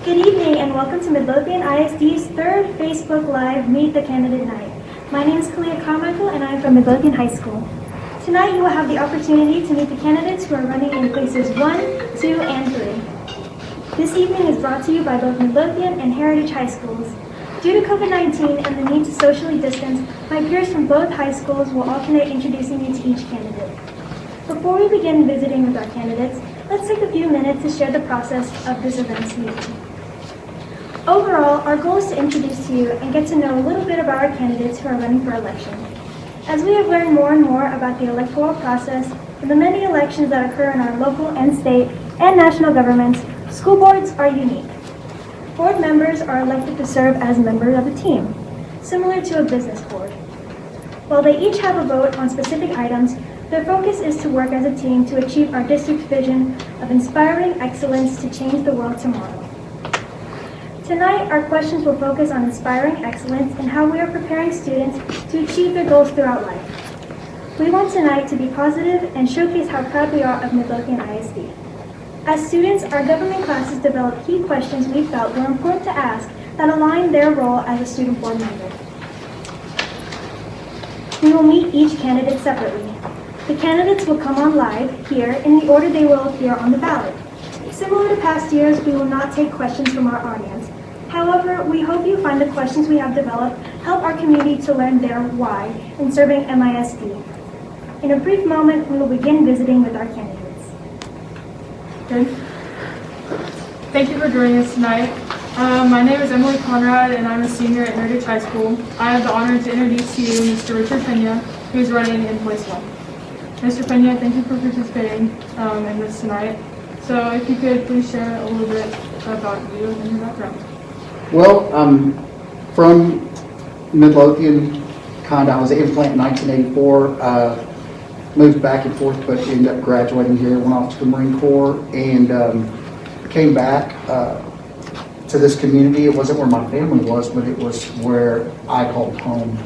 Good evening and welcome to Milothian ISD's third Facebook Live Meet the Candidate Night. My name is Kalia Carmichael and I am from Milothian High School. Tonight you will have the opportunity to meet the candidates who are running in places 1, 2, and 3. This evening is brought to you by both Milothian and Heritage High Schools. Due to COVID-19 and the need to socially distance, my peers from both high schools will alternate introducing you to each candidate. Before we begin visiting with our candidates, let's take a few minutes to share the process of this event's meeting. Overall, our goal is to introduce to you and get to know a little bit about our candidates who are running for election. As we have learned more and more about the electoral process and the many elections that occur in our local and state and national governments, school boards are unique. Board members are elected to serve as members of a team, similar to a business board. While they each have a vote on specific items, their focus is to work as a team to achieve our district's vision of inspiring excellence to change the world tomorrow. Tonight, our questions will focus on inspiring excellence and how we are preparing students to achieve their goals throughout life. We want tonight to be positive and showcase how proud we are of Milothian ISD. As students, our government classes develop key questions we felt were important to ask that align their role as a student board member. We will meet each candidate separately. The candidates will come on live here in the order they will appear on the ballot. Similar to past years, we will not take questions from our audience. However, we hope you find the questions we have developed help our community to learn their why in serving MISD. In a brief moment, we will begin visiting with our candidates. Good. Thank you for joining us tonight. My name is Conrad, and I'm a senior at Heritage High School. I have the honor to introduce to you Mr. Richard Pena, who is running in place 1. Mr. Pena, thank you for participating in this tonight. So if you could please share a little bit about you and your background. Well, I'm from Midlothian, I was an implant in 1984, moved back and forth, but ended up graduating here, went off to the Marine Corps, and came back to this community. It wasn't where my family was, but it was where I called home.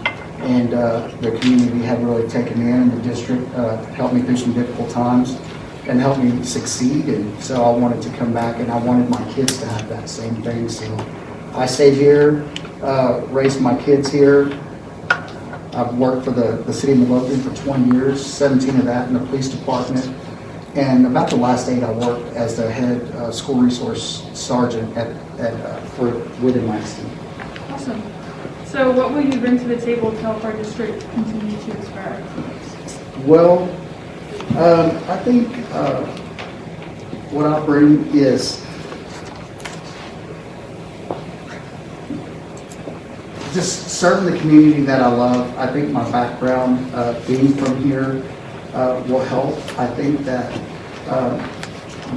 And the community had really taken me in, and the district helped me through some difficult times and helped me succeed. And so I wanted to come back, and I wanted my kids to have that same thing. So I stayed here, raised my kids here. I've worked for the city of Milothian for 20 years, 17 of that in the police department. And about the last 8, I worked as the head school resource sergeant within MISD. Awesome. So what will you bring to the table to help our district continue to inspire students? Well, I think what I bring is just serving the community that I love. I think my background, being from here, will help. I think that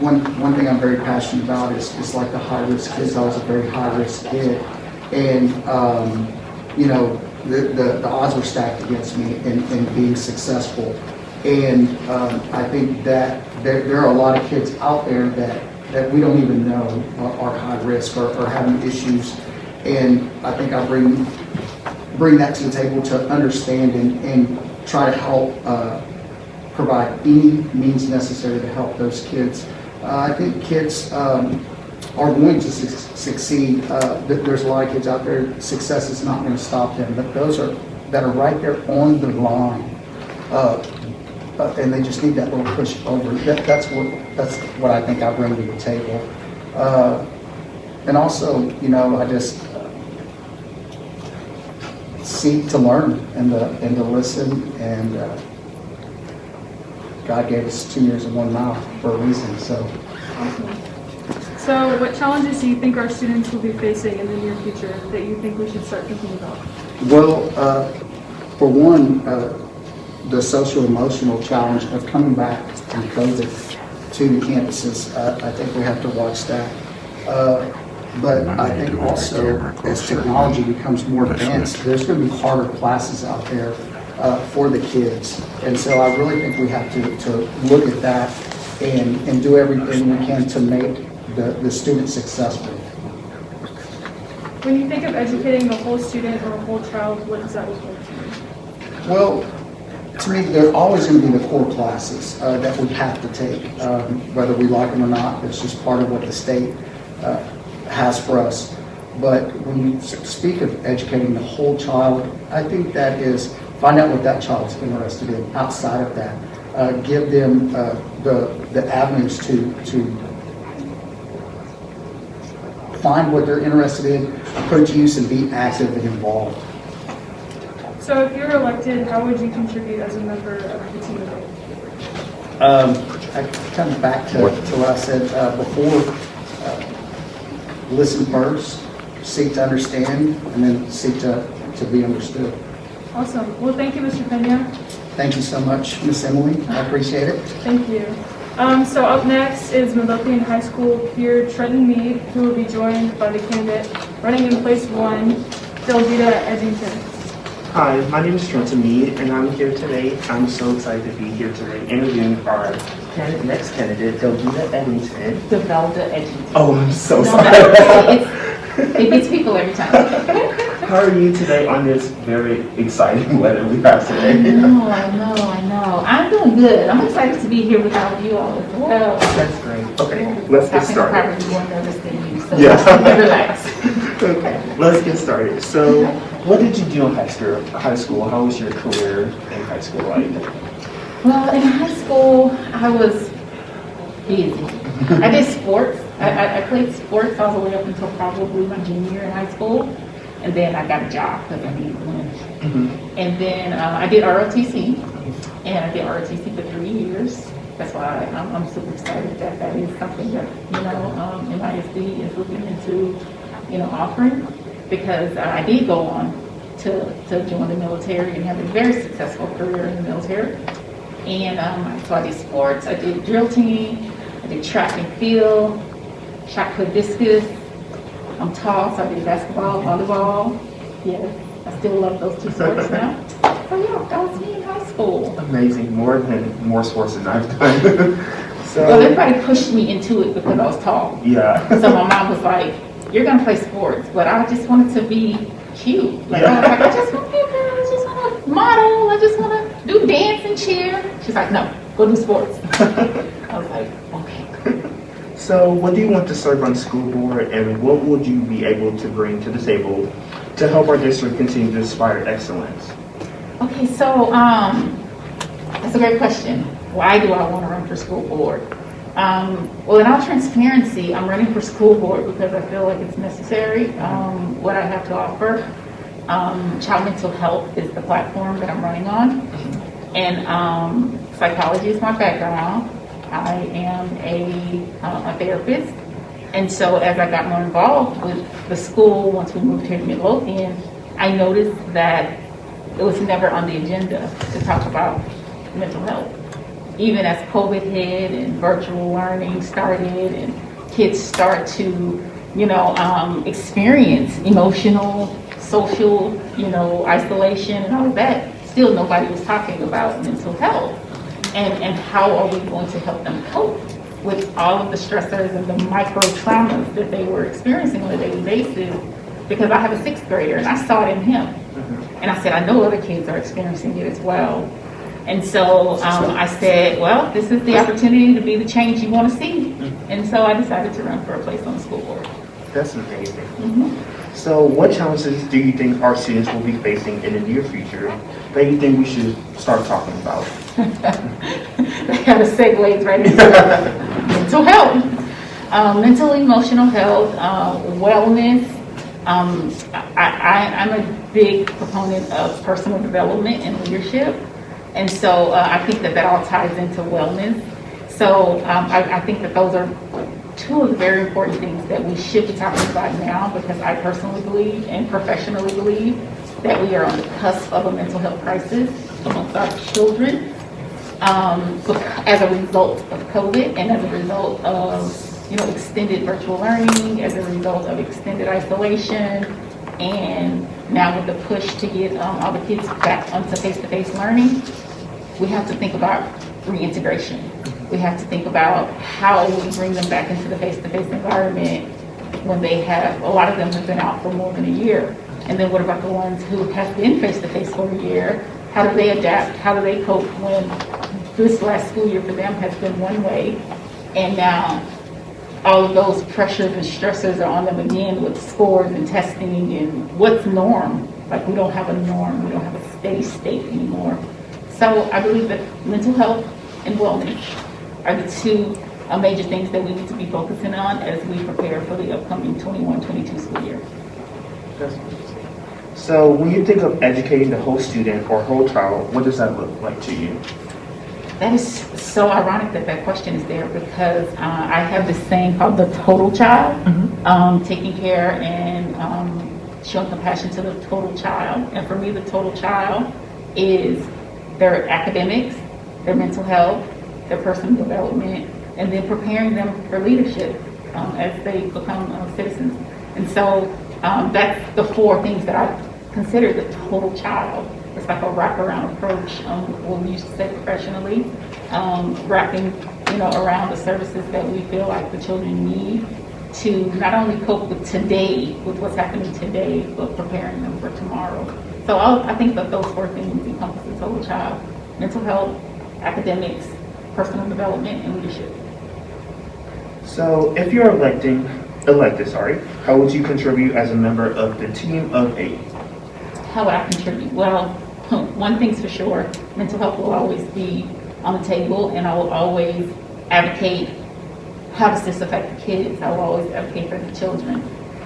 one thing I'm very passionate about is like the high-risk kids. I was a very high-risk kid, and you know, the odds were stacked against me in being successful. And I think that there are a lot of kids out there that we don't even know are high risk or having issues. And I think I bring that to the table to understand and try to help provide any means necessary to help those kids. I think kids are going to succeed. There's a lot of kids out there, success is not going to stop them, but those that are right there on the line, and they just need that little push over. That's what I think I bring to the table. And also, you know, I just seek to learn and to listen, and God gave us 2 ears and 1 mouth for a reason. So. Awesome. So what challenges do you think our students will be facing in the near future that you think we should start thinking about? Well, for one, the social-emotional challenge of coming back from COVID to the campuses. I think we have to watch that. But I think also as technology becomes more advanced, there's going to be harder classes out there for the kids. And so I really think we have to look at that and do everything we can to make the student successful. When you think of educating the whole student or a whole child, what does that look like to you? Well, to me, there are always going to be the core classes that we have to take, whether we like them or not. It's just part of what the state has for us. But when you speak of educating the whole child, I think that is find out what that child's interested in outside of that. Give them the avenues to find what they're interested in, put it to use, and be active and involved. So if you're elected, how would you contribute as a member of the team? I come back to what I said before. Listen first, seek to understand, and then seek to be understood. Awesome. Well, thank you, Mr. Pena. Thank you so much, Miss Emily. I appreciate it. Thank you. So up next is Milothian High School peer Trenton Mead, who will be joined by the candidate running in place 1, Delvita Edgington. Hi, my name is Trenton Mead, and I'm here today. I'm so excited to be here today interviewing our next candidate, Delvita Edgington. Delvita Edgington. Oh, I'm so No, sorry. it gets people every time. How are you today on this very exciting weather we have today? I know. I'm doing good. I'm excited to be here with all of you all as well. That's great. Okay, let's get I think I'm started. probably more nervous than you, so Yeah. relax. Okay, let's get started. So, what did you do in high school? How was your career in high school like? Well, in high school, I was busy. I did sports. I played sports all the way up until probably my junior year in high school. And then I got a job because I needed one. And then I did ROTC. And I did ROTC for 3 years. That's why I'm super excited that that is something that, MISD is looking into, offering. Because I did go on to join the military and have a very successful career in the military. And so I did sports, I did drill team, I did track and field, shot put discus. I'm tall, so I did basketball, volleyball. Yes, I still love those 2 sports now. So yeah, that was me in high school. Amazing, more sports than I've done. Well, everybody pushed me into it because I was tall. Yeah. So my mom was like, "You're gonna play sports," but I just wanted to be cute. I was like, I just want to be a girl. I just want to model. I just want to do dance and cheer. She's like, "No, go do sports." I was like, "Okay." So, what do you want to serve on the school board, and what would you be able to bring to the table to help our district continue to inspire excellence? Okay, so that's a great question. Why do I want to run for school board? Well, in all transparency, I'm running for school board because I feel like it's necessary. What I have to offer, child mental health is the platform that I'm running on, and psychology is my background. I am a therapist, and so as I got more involved with the school, once we moved here to Milothian, I noticed that it was never on the agenda to talk about mental health. Even as COVID hit and virtual learning started and kids start to, experience emotional, social, isolation and all of that, still nobody was talking about mental health. And how are we going to help them cope with all of the stressors and the micro traumas that they were experiencing on a daily basis? Because I have a 6th grader and I saw it in him. And I said, I know other kids are experiencing it as well. And so I said, well, this is the opportunity to be the change you want to see. And so I decided to run for a place on the school board. That's amazing. So, what challenges do you think our students will be facing in the near future that you think we should start talking about? That kind of segues right into mental health, mental emotional health, wellness. I'm a big proponent of personal development and leadership, and so I think that all ties into wellness. So I think that those are 2 of the very important things that we should be talking about now, because I personally believe and professionally believe that we are on the cusp of a mental health crisis amongst our children. As a result of COVID and as a result of extended virtual learning, as a result of extended isolation, and now with the push to get all the kids back onto face-to-face learning, we have to think about reintegration. We have to think about how we bring them back into the face-to-face environment when a lot of them have been out for more than a year. And then what about the ones who have been face-to-face for a year? How do they adapt? How do they cope when this last school year for them has been one way, and now all of those pressures and stressors are on them again with scores and testing and what's norm. Like we don't have a norm, we don't have a steady state anymore. So I believe that mental health and wellness are the two major things that we need to be focusing on as we prepare for the upcoming 21-22 school year. So when you think of educating the whole student or whole child, what does that look like to you? That is so ironic that that question is there because I have this saying called the total child, taking care and showing compassion to the total child. And for me, the total child is their academics, their mental health, their personal development, and then preparing them for leadership as they become citizens. And so that's the four things that I consider the total child. It's like a wraparound approach, what we used to say professionally, wrapping, around the services that we feel like the children need to not only cope with today, with what's happening today, but preparing them for tomorrow. So I think that those four things encompass the total child: mental health, academics, personal development, and leadership. So if you're elected, how would you contribute as a member of the team of 8? How would I contribute? Well, one thing's for sure, mental health will always be on the table, and I will always advocate how does this affect the kids. I will always advocate for the children.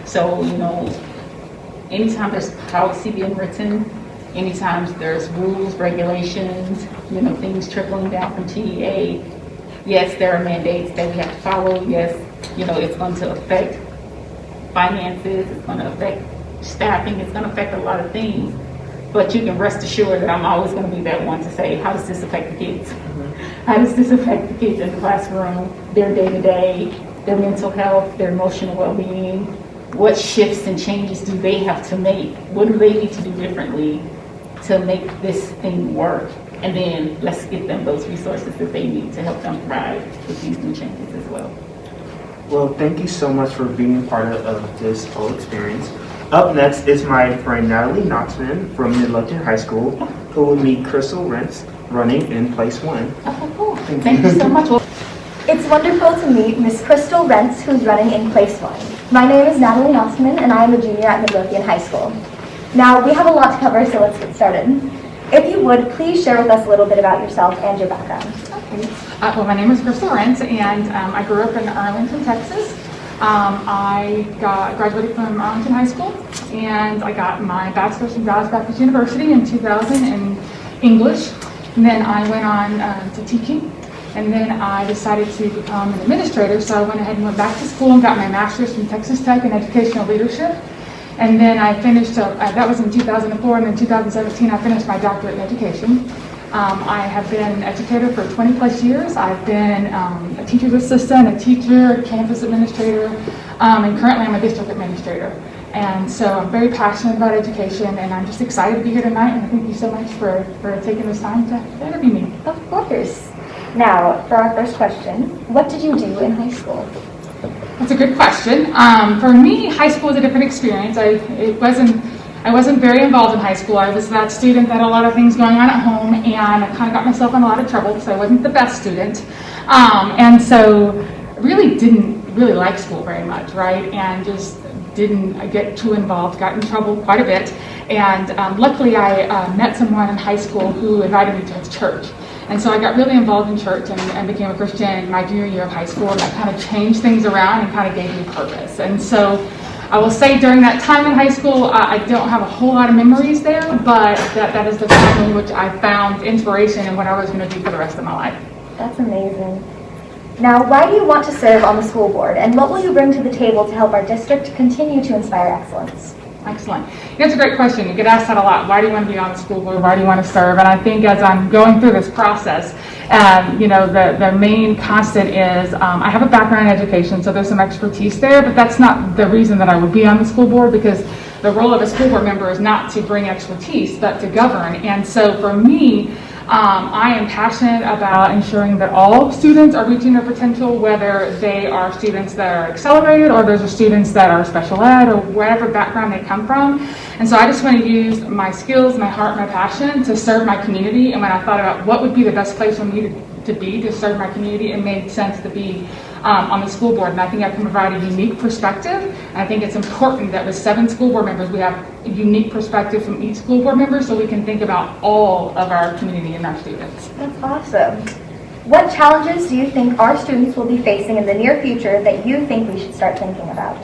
So, anytime there's policy being written, anytime there's rules, regulations, things trickling down from TEA, yes, there are mandates that we have to follow. Yes, it's going to affect finances, it's going to affect staffing, it's going to affect a lot of things. But you can rest assured that I'm always going to be that one to say, how does this affect the kids? How does this affect the kids in the classroom, their day-to-day, their mental health, their emotional well-being? What shifts and changes do they have to make? What do they need to do differently to make this thing work? And then let's get them those resources that they need to help them thrive with these new changes as well. Well, thank you so much for being part of this whole experience. Up next is my friend Natalie Knoxman from Milothian High School, who will meet Crystal Rentz running in place 1. Oh, cool. Thank you so much. It's wonderful to meet Miss Crystal Rentz, who's running in place 1. My name is Natalie Knoxman, and I am a junior at Midlothian High School. Now, we have a lot to cover, so let's get started. If you would, please share with us a little bit about yourself and your background. Okay. Well, my name is Crystal Rentz, and I grew up in Arlington, Texas. I graduated from Arlington High School, and I got my bachelor's from Dallas Baptist University in 2000 in English. And then I went on to teaching, and then I decided to become an administrator, so I went ahead and went back to school and got my master's from Texas Tech in educational leadership. And then I finished, that was in 2004, and in 2017 I finished my doctorate in education. I have been an educator for 20 plus years. I've been a teacher's assistant, a teacher, campus administrator, and currently I'm a district administrator. And so I'm very passionate about education, and I'm just excited to be here tonight, and thank you so much for taking this time to interview me. Of course. Now, for our first question, what did you do in high school? That's a good question. For me, high school was a different experience. I wasn't very involved in high school. I was that student that had a lot of things going on at home, and I kind of got myself in a lot of trouble because I wasn't the best student. And so really didn't really like school very much, right? And just didn't get too involved, got in trouble quite a bit. And luckily I met someone in high school who invited me to his church. And so I got really involved in church and became a Christian my junior year of high school, and that kind of changed things around and kind of gave me purpose. And so I will say during that time in high school, I don't have a whole lot of memories there, but that is the time in which I found inspiration in what I was going to do for the rest of my life. That's amazing. Now, why do you want to serve on the school board, and what will you bring to the table to help our district continue to inspire excellence? Excellent. That's a great question. You get asked that a lot. Why do you want to be on the school board? Why do you want to serve? And I think as I'm going through this process, the main constant is I have a background in education, so there's some expertise there, but that's not the reason that I would be on the school board, because the role of a school board member is not to bring expertise, but to govern. And so for me, I am passionate about ensuring that all students are reaching their potential, whether they are students that are accelerated or those are students that are special ed or whatever background they come from. And so I just want to use my skills, my heart, my passion to serve my community. And when I thought about what would be the best place for me to be to serve my community, it made sense to be on the school board, and I think I can provide a unique perspective. And I think it's important that with 7 school board members, we have a unique perspective from each school board member so we can think about all of our community and our students. That's awesome. What challenges do you think our students will be facing in the near future that you think we should start thinking about?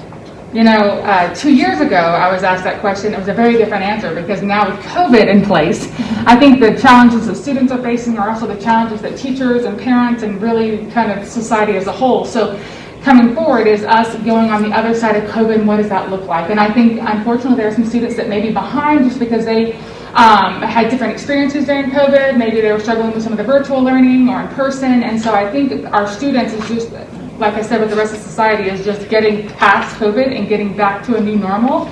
2 years ago, I was asked that question. It was a very different answer because now with COVID in place, I think the challenges that students are facing are also the challenges that teachers and parents and really kind of society as a whole. So coming forward is us going on the other side of COVID, and what does that look like? And I think, unfortunately, there are some students that may be behind just because they had different experiences during COVID. Maybe they were struggling with some of the virtual learning or in person. And so I think our students is just, like I said, with the rest of society, is just getting past COVID and getting back to a new normal.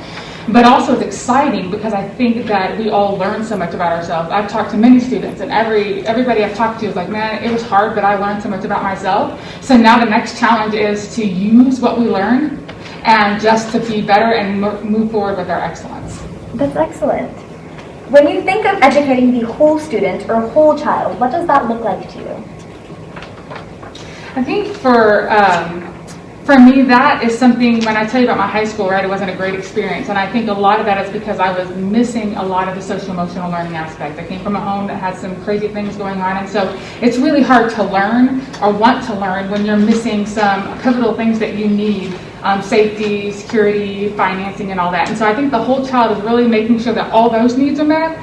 But also it's exciting because I think that we all learn so much about ourselves. I've talked to many students, and everybody I've talked to is like, man, it was hard, but I learned so much about myself. So now the next challenge is to use what we learned and just to be better and move forward with our excellence. That's excellent. When you think of educating the whole student or whole child, what does that look like to you? I think for me, that is something, when I tell you about my high school, right, it wasn't a great experience. And I think a lot of that is because I was missing a lot of the social emotional learning aspect. I came from a home that had some crazy things going on. And so it's really hard to learn or want to learn when you're missing some pivotal things that you need. Safety, security, financing, and all that. And so I think the whole child is really making sure that all those needs are met,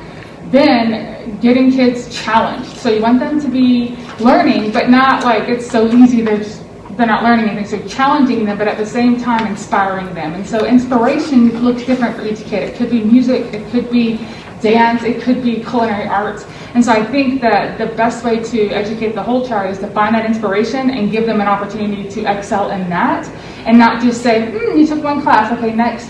then getting kids challenged. So you want them to be learning, but not like it's so easy they're not learning anything. So challenging them, but at the same time inspiring them. And so inspiration looks different for each kid. It could be music, it could be dance, it could be culinary arts. And so I think that the best way to educate the whole child is to find that inspiration and give them an opportunity to excel in that, and not just say, you took one class, okay, next.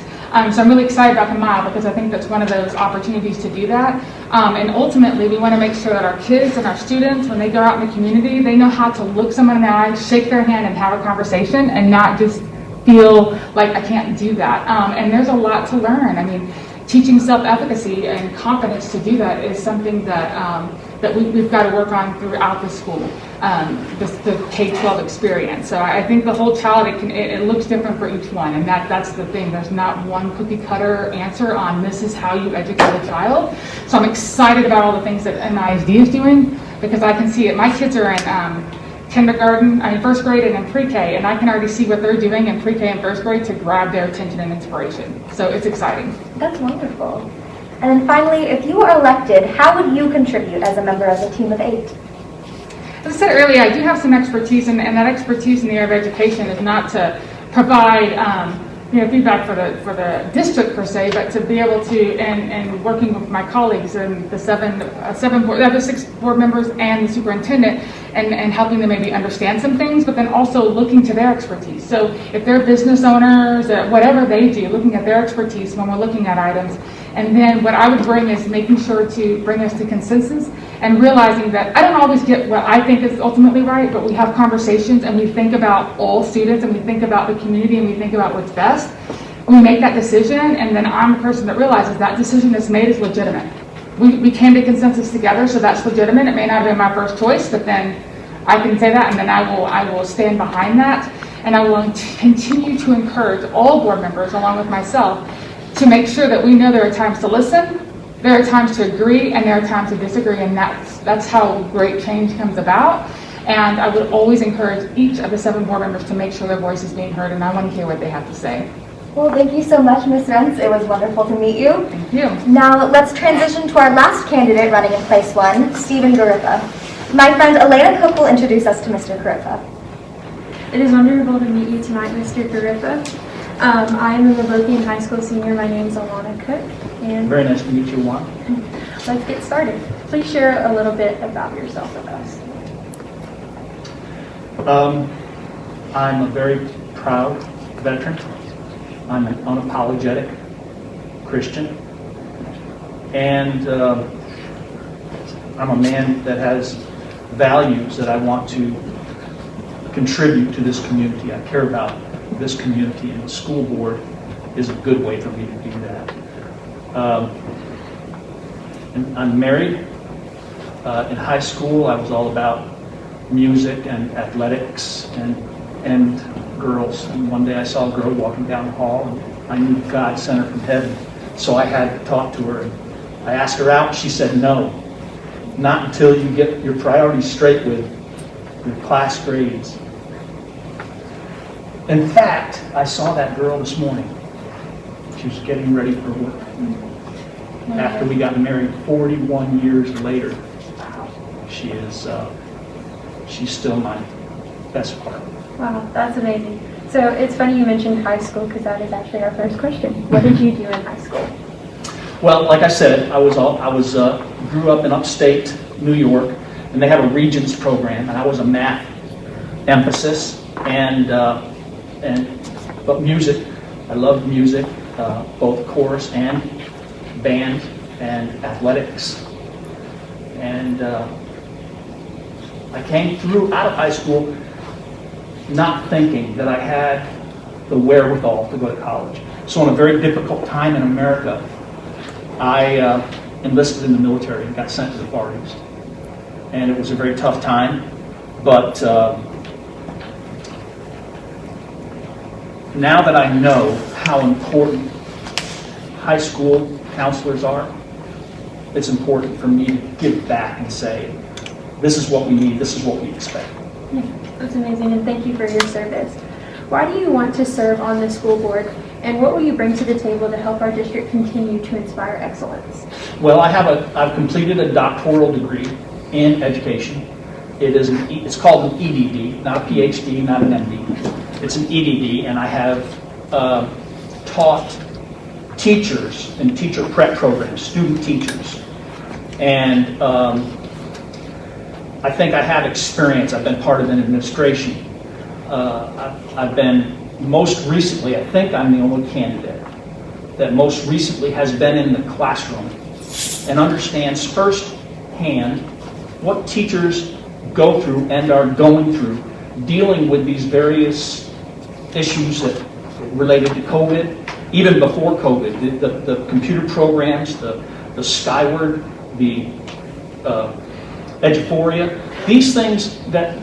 So I'm really excited about the mile because I think that's one of those opportunities to do that. And ultimately, we want to make sure that our kids and our students, when they go out in the community, they know how to look someone in the eye, shake their hand, and have a conversation, and not just feel like I can't do that. And there's a lot to learn. I mean, teaching self-efficacy and confidence to do that is something that we've got to work on throughout the school, the K-12 experience. So I think the whole child, it looks different for each one, and that's the thing. There's not one cookie cutter answer on this is how you educate a child. So I'm excited about all the things that MISD is doing because I can see it. My kids are in first grade and in pre-K, and I can already see what they're doing in pre-K and first grade to grab their attention and inspiration. So it's exciting. That's wonderful. And then finally, if you were elected, how would you contribute as a member of a team of 8? As I said earlier, I do have some expertise, and that expertise in the area of education is not to provide feedback for the district per se, but to be able to, and working with my colleagues and the other 6 board members and the superintendent, and helping them maybe understand some things, but then also looking to their expertise. So if they're business owners, whatever they do, looking at their expertise when we're looking at items. And then what I would bring is making sure to bring us to consensus and realizing that I don't always get what I think is ultimately right, but we have conversations and we think about all students and we think about the community and we think about what's best. We make that decision, and then I'm the person that realizes that decision that's made is legitimate. We came to consensus together, so that's legitimate. It may not have been my first choice, but then I can say that, and then I will stand behind that, and I will continue to encourage all board members, along with myself, to make sure that we know there are times to listen, there are times to agree, and there are times to disagree, and that's how great change comes about. And I would always encourage each of the 7 board members to make sure their voice is being heard, and I want to hear what they have to say. Well, thank you so much, Ms. Rentz. It was wonderful to meet you. Thank you. Now, let's transition to our last candidate running in place 1, Stephen Garifa. My friend Elena Cook will introduce us to Mr. Garifa. It is wonderful to meet you tonight, Mr. Garifa. I am a Milothian High School senior. My name is Alana Cook. And very nice to meet you, Juan. Let's get started. Please share a little bit about yourself with us. I'm a very proud veteran. I'm an unapologetic Christian. And I'm a man that has values that I want to contribute to this community. I care about this community, and the school board is a good way for me to do that. And I'm married. In high school, I was all about music and athletics and and girls. And one day I saw a girl walking down the hall, and I knew God sent her from heaven. So I had to talk to her. And I asked her out. She said, no, not until you get your priorities straight with your class grades. In fact, I saw that girl this morning. She was getting ready for work. After we got married 41 years later, she's still my best part. Wow, that's amazing. So it's funny you mentioned high school because that is actually our first question. What did you do in high school? Well, like I said, I grew up in upstate New York, and they have a Regents program, and I was a math emphasis, but music. I loved music, both chorus and band and athletics. And I came through out of high school not thinking that I had the wherewithal to go to college. So in a very difficult time in America, I enlisted in the military and got sent to the Far East. And it was a very tough time, but now that I know how important high school counselors are, it's important for me to give back and say, this is what we need, this is what we expect. Yeah, that's amazing, and thank you for your service. Why do you want to serve on the school board, and what will you bring to the table to help our district continue to inspire excellence? Well, I've completed a doctoral degree in education. It's called an EDD, not a PhD, not an MD. It's an EDD, and I have taught teachers in teacher prep programs, student teachers. And I think I have experience. I've been part of an administration. I've been most recently, I think I'm the only candidate that most recently has been in the classroom and understands firsthand what teachers go through and are going through dealing with these various issues that related to COVID, even before COVID, the computer programs, the Skyward, the Eduphoria, these things that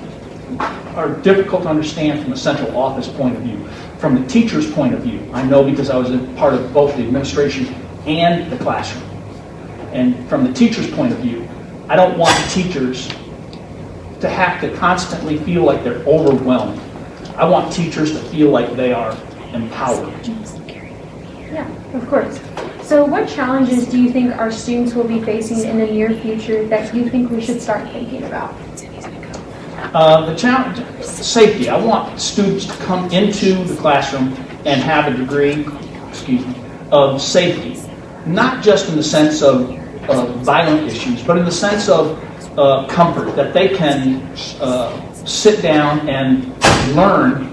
are difficult to understand from a central office point of view. From the teacher's point of view, I know because I was a part of both the administration and the classroom. And from the teacher's point of view, I don't want teachers to have to constantly feel like they're overwhelmed. I want teachers to feel like they are empowered. Yeah, of course. So what challenges do you think our students will be facing in the near future that you think we should start thinking about? The challenge, safety. I want students to come into the classroom and have a degree, of safety. Not just in the sense of violent issues, but in the sense of comfort, that they can sit down and learn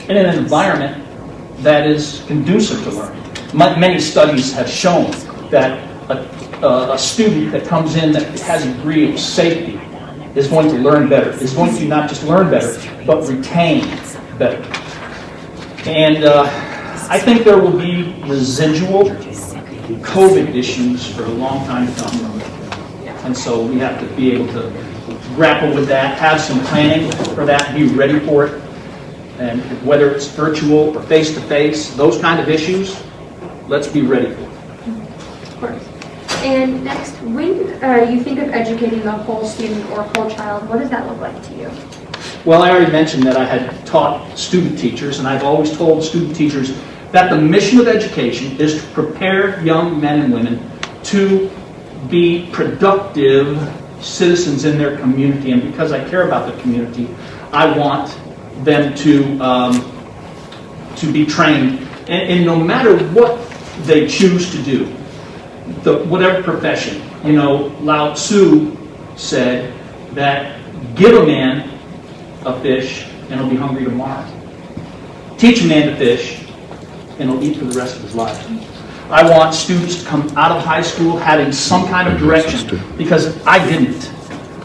in an environment that is conducive to learning. Many studies have shown that a student that comes in that has a degree of safety is going to learn better, is going to not just learn better, but retain better. And I think there will be residual COVID issues for a long time to come. And so we have to be able to grapple with that, have some planning for that, be ready for it. And whether it's virtual or face-to-face, those kind of issues, let's be ready for it. Of course. And next, when you think of educating the whole student or whole child, what does that look like to you? Well, I already mentioned that I had taught student teachers, and I've always told student teachers that the mission of education is to prepare young men and women to be productive citizens in their community. And because I care about the community, I want them to be trained. And no matter what they choose to do, whatever profession, Lao Tzu said that give a man a fish and he'll be hungry tomorrow. Teach a man to fish and he'll eat for the rest of his life. I want students to come out of high school having some kind of direction, because I didn't.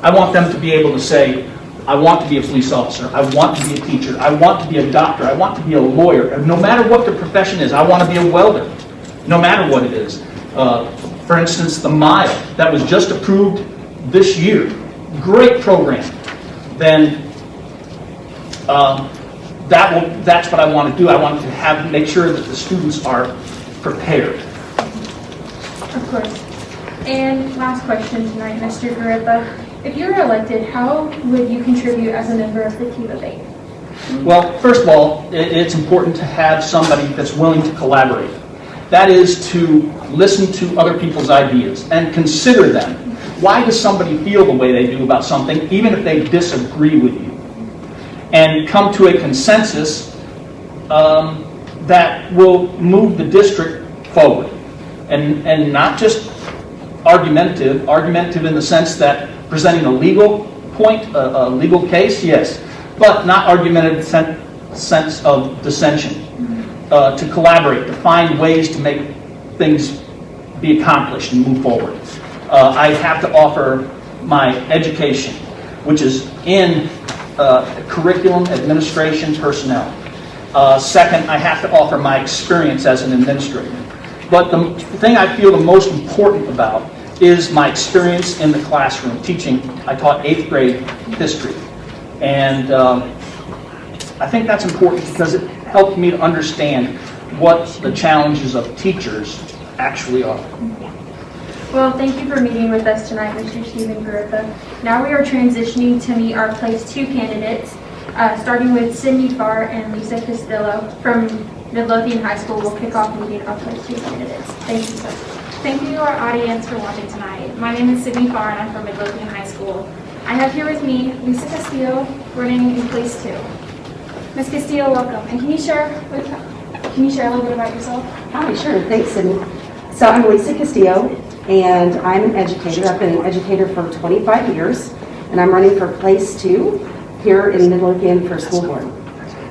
I want them to be able to say, I want to be a police officer, I want to be a teacher, I want to be a doctor, I want to be a lawyer. No matter what their profession is, I want to be a welder, no matter what it is. For instance, the MILE, that was just approved this year. Great program. Then That's what I want to do. I want to make sure that the students are prepared. Of course. And last question tonight, Mr. Garifa. If you were elected, how would you contribute as a member of the team of 8? Well, first of all, it's important to have somebody that's willing to collaborate. That is to listen to other people's ideas and consider them. Why does somebody feel the way they do about something, even if they disagree with you? And come to a consensus that will move the district forward. And not just argumentative in the sense that presenting a legal point, a legal case, yes, but not argumentative sense of dissension. To collaborate, to find ways to make things be accomplished and move forward. I have to offer my education, which is in curriculum, administration, personnel. Second, I have to offer my experience as an administrator. But the thing I feel the most important about is my experience in the classroom teaching. I taught 8th grade history. And I think that's important because it helped me to understand what the challenges of teachers actually are. Well, thank you for meeting with us tonight, Mr. Stephen Garifa. Now we are transitioning to meet our Place 2 candidates, starting with Sydney Farr and Lisa Castillo from Milothian High School. Will kick off meeting our Place 2 candidates. Thank you, sir. Thank you to our audience for watching tonight. My name is Sydney Farr and I'm from Milothian High School. I have here with me Lisa Castillo, running in Place 2. Ms. Castillo, welcome. And can you share a little bit about yourself? Hi, sure. Thanks, Sydney. So I'm Lisa Castillo, and I'm an educator. I've been an educator for 25 years, and I'm running for Place 2 here in Midlothian for school board.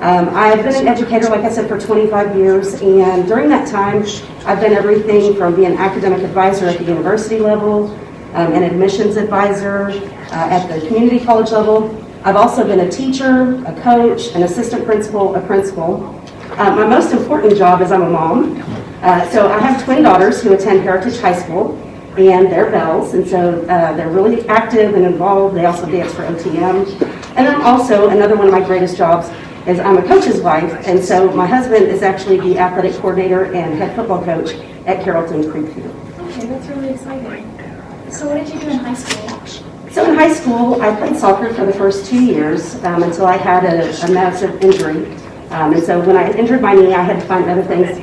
I've been an educator, like I said, for 25 years, and during that time, I've done everything from being an academic advisor at the university level, an admissions advisor at the community college level. I've also been a teacher, a coach, an assistant principal, a principal. My most important job is I'm a mom. So I have twin daughters who attend Heritage High School, and they're bells, and so they're really active and involved. They also dance for OTM. And then also, another one of my greatest jobs is I'm a coach's wife, and so my husband is actually the athletic coordinator and head football coach at Carrollton Creekview. Okay, that's really exciting. So what did you do in high school? So in high school, I played soccer for the first 2 years until I had a massive injury. And so when I injured my knee, I had to find other things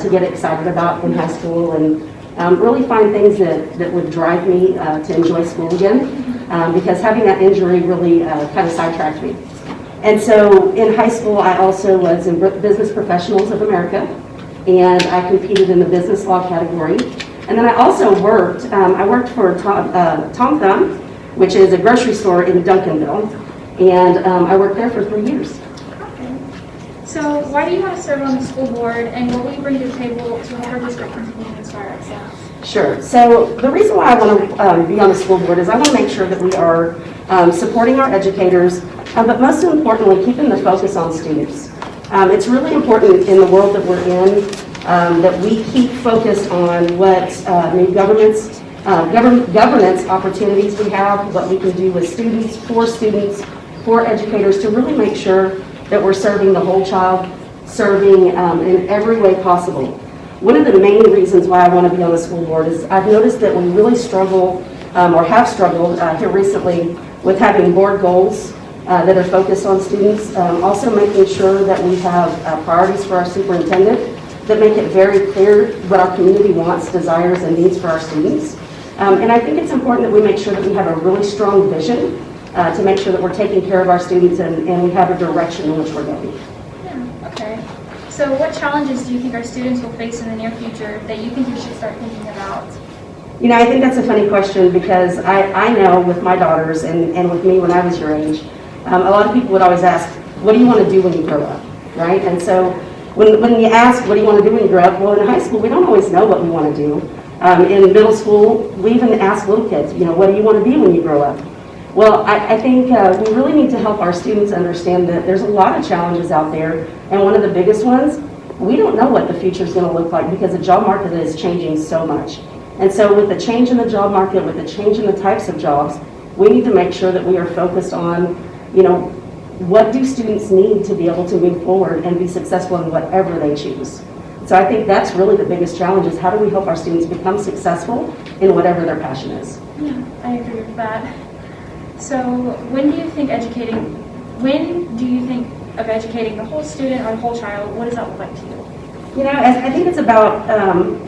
to get excited about in high school and really find things that would drive me to enjoy school again because having that injury really kind of sidetracked me. And so in high school, I also was in Business Professionals of America, and I competed in the business law category. And then I also worked, I worked for Tom Thumb, which is a grocery store in Duncanville, and I worked there for 3 years. Okay. So why do you want to serve on the school board, and what will you bring to the table to help our district continue to inspire excellence? Sure. So the reason why I want to be on the school board is I want to make sure that we are supporting our educators, but most importantly, keeping the focus on students. It's really important in the world that we're in that we keep focused on what new governance opportunities we have, what we can do with students, for educators, to really make sure that we're serving the whole child, serving in every way possible. One of the main reasons why I want to be on the school board is I've noticed that we really struggle, or have struggled here recently, with having board goals that are focused on students. Also making sure that we have priorities for our superintendent that make it very clear what our community wants, desires, and needs for our students. And I think it's important that we make sure that we have a really strong vision to make sure that we're taking care of our students and we have a direction in which we're going. Yeah, okay. So what challenges do you think our students will face in the near future that you think we should start thinking about? You know, I think that's a funny question because I know with my daughters and with me when I was your age, a lot of people would always ask, what do you want to do when you grow up, right? And so when you ask, what do you want to do when you grow up? Well, in high school, we don't always know what we want to do. In middle school, we even ask little kids, you know, what do you want to be when you grow up? Well, I think we really need to help our students understand that there's a lot of challenges out there, and one of the biggest ones, we don't know what the future is going to look like because the job market is changing so much. And so with the change in the job market, with the change in the types of jobs, we need to make sure that we are focused on, you know, what do students need to be able to move forward and be successful in whatever they choose? So I think that's really the biggest challenge, is how do we help our students become successful in whatever their passion is? Yeah, I agree with that. So when do you think of educating the whole student or the whole child? What does that look like to you? You know, I think it's about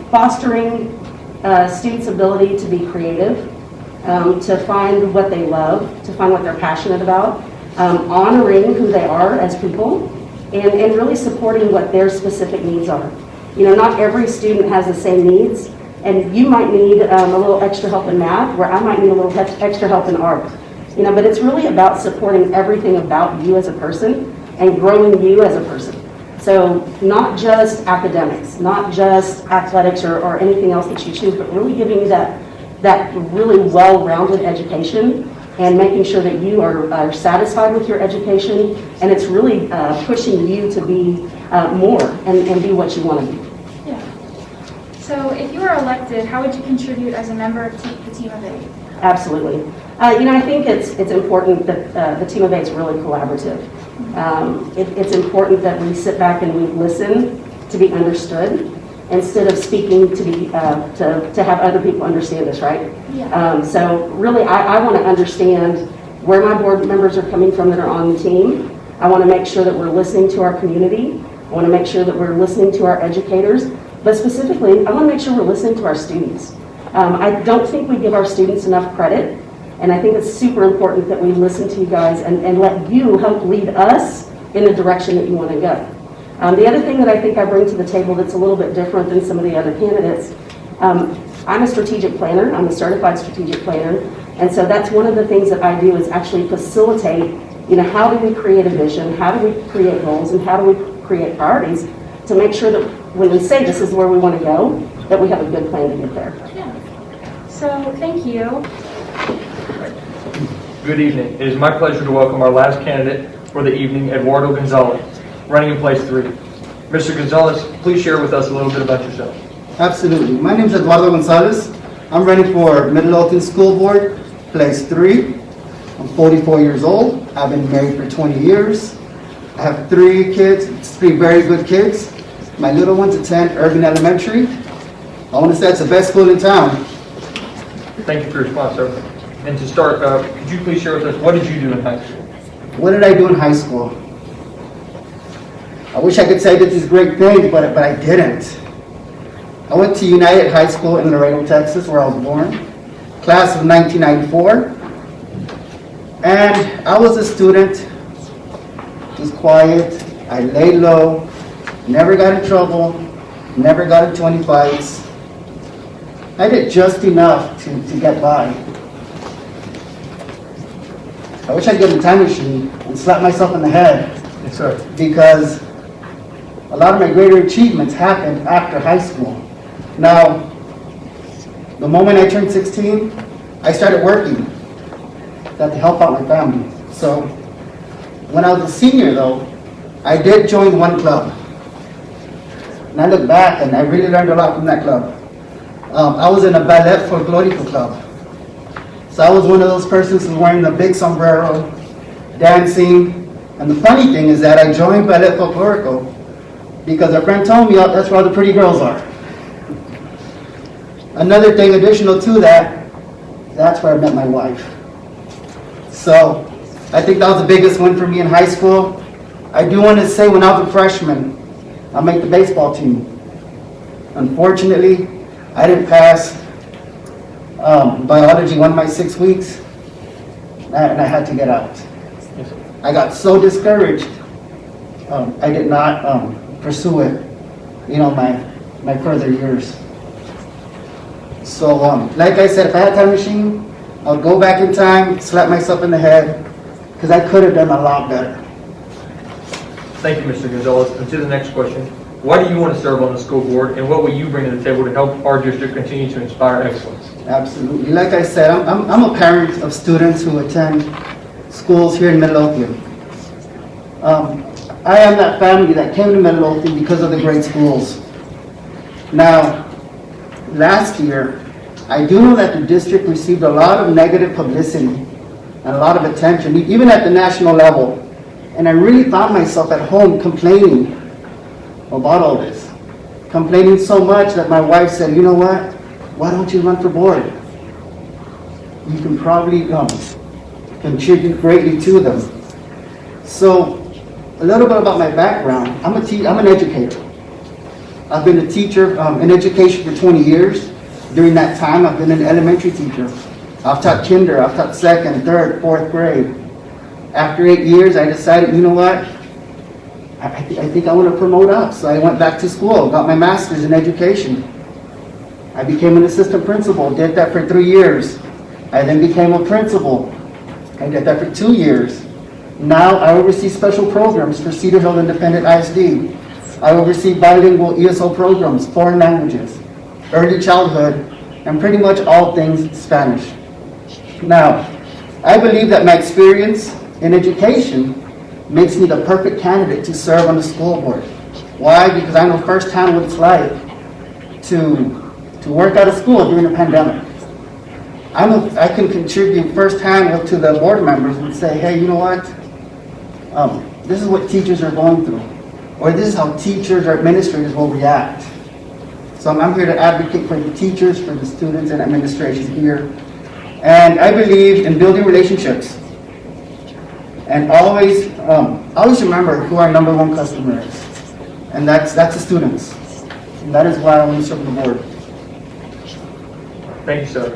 fostering students' ability to be creative, to find what they love, to find what they're passionate about, honoring who they are as people, and really supporting what their specific needs are. You know, not every student has the same needs, and you might need a little extra help in math, where I might need a little extra help in art. You know, but it's really about supporting everything about you as a person and growing you as a person. So not just academics, not just athletics or anything else that you choose, but really giving you that really well-rounded education and making sure that you are satisfied with your education, and it's really pushing you to be more and be what you want to be. Yeah. So if you were elected, how would you contribute as a member of the Team of 8? Absolutely. You know, I think it's important that the Team of 8 is really collaborative. It's important that we sit back and we listen to be understood, instead of speaking to be to have other people understand us, right? Yeah. So really, I want to understand where my board members are coming from that are on the team. I want to make sure that we're listening to our community. I want to make sure that we're listening to our educators, but specifically, I want to make sure we're listening to our students. I don't think we give our students enough credit, and I think it's super important that we listen to you guys and let you help lead us in the direction that you want to go. The other thing that I think I bring to the table that's a little bit different than some of the other candidates, I'm a strategic planner. I'm a certified strategic planner. And so that's one of the things that I do, is actually facilitate, you know, how do we create a vision, how do we create goals, and how do we create priorities to make sure that when we say this is where we want to go, that we have a good plan to get there. Yeah. So thank you. Good evening. It is my pleasure to welcome our last candidate for the evening, Eduardo Gonzalez, running in place 3. Mr. Gonzalez, please share with us a little bit about yourself. Absolutely. My name is Eduardo Gonzalez. I'm running for Milothian School Board, place 3. I'm 44 years old. I've been married for 20 years. I have 3 kids, 3 very good kids. My little ones attend Urban Elementary. I want to say it's the best school in town. Thank you for your response, sir. And to start, could you please share with us, what did you do in high school? What did I do in high school? I wish I could say I did these great things, but I didn't. I went to United High School in Laredo, Texas, where I was born, class of 1994. And I was a student, just quiet, I laid low, never got in trouble, never got into any fights. I did just enough to get by. I wish I could get in a time machine and slap myself in the head. Yes, sir. Because a lot of my greater achievements happened after high school. Now, the moment I turned 16, I started working. Got to help out my family. So, when I was a senior though, I did join one club. And I look back and I really learned a lot from that club. I was in a ballet folklorico club. So I was one of those persons who was wearing the big sombrero, dancing. And the funny thing is that I joined ballet folklorico because a friend told me that's where all the pretty girls are. Another thing additional to that, that's where I met my wife. So I think that was the biggest win for me in high school. I do want to say when I was a freshman, I made the baseball team. Unfortunately, I didn't pass biology one of my 6 weeks, and I had to get out. I got so discouraged, I did not pursue it, you know, my further years. So, like I said, if I had a time machine, I'll go back in time, slap myself in the head, because I could have done a lot better. Thank you, Mr. Gonzalez. And to the next question, why do you want to serve on the school board, and what will you bring to the table to help our district continue to inspire excellence? Absolutely. Like I said, I'm a parent of students who attend schools here in Midlothian. I am that family that came to Midlothian because of the great schools. Now, last year, I do know that the district received a lot of negative publicity and a lot of attention, even at the national level, And I really found myself at home complaining about all this. Complaining so much that my wife said, you know what? Why don't you run for board? You can probably contribute greatly to them. So, a little bit about my background. I'm an educator. I've been a teacher in education for 20 years. During that time, I've been an elementary teacher. I've taught kinder, I've taught second, third, fourth grade. After 8 years, I decided, you know what? I think I want to promote up. So I went back to school, got my master's in education. I became an assistant principal, did that for 3 years. I then became a principal. I did that for 2 years. Now I oversee special programs for Cedar Hill Independent ISD. I oversee bilingual ESL programs, foreign languages, early childhood, and pretty much all things Spanish. Now, I believe that my experience in education makes me the perfect candidate to serve on the school board. Why? Because I know firsthand what it's like to work out of school during a pandemic. I can contribute firsthand to the board members and say, hey, you know what? This is what teachers are going through. Or this is how teachers or administrators will react. So I'm here to advocate for the teachers, for the students and administration here. And I believe in building relationships. And always remember who our number one customer is. And that's the students. And that is why I want to serve the board. Thank you, sir.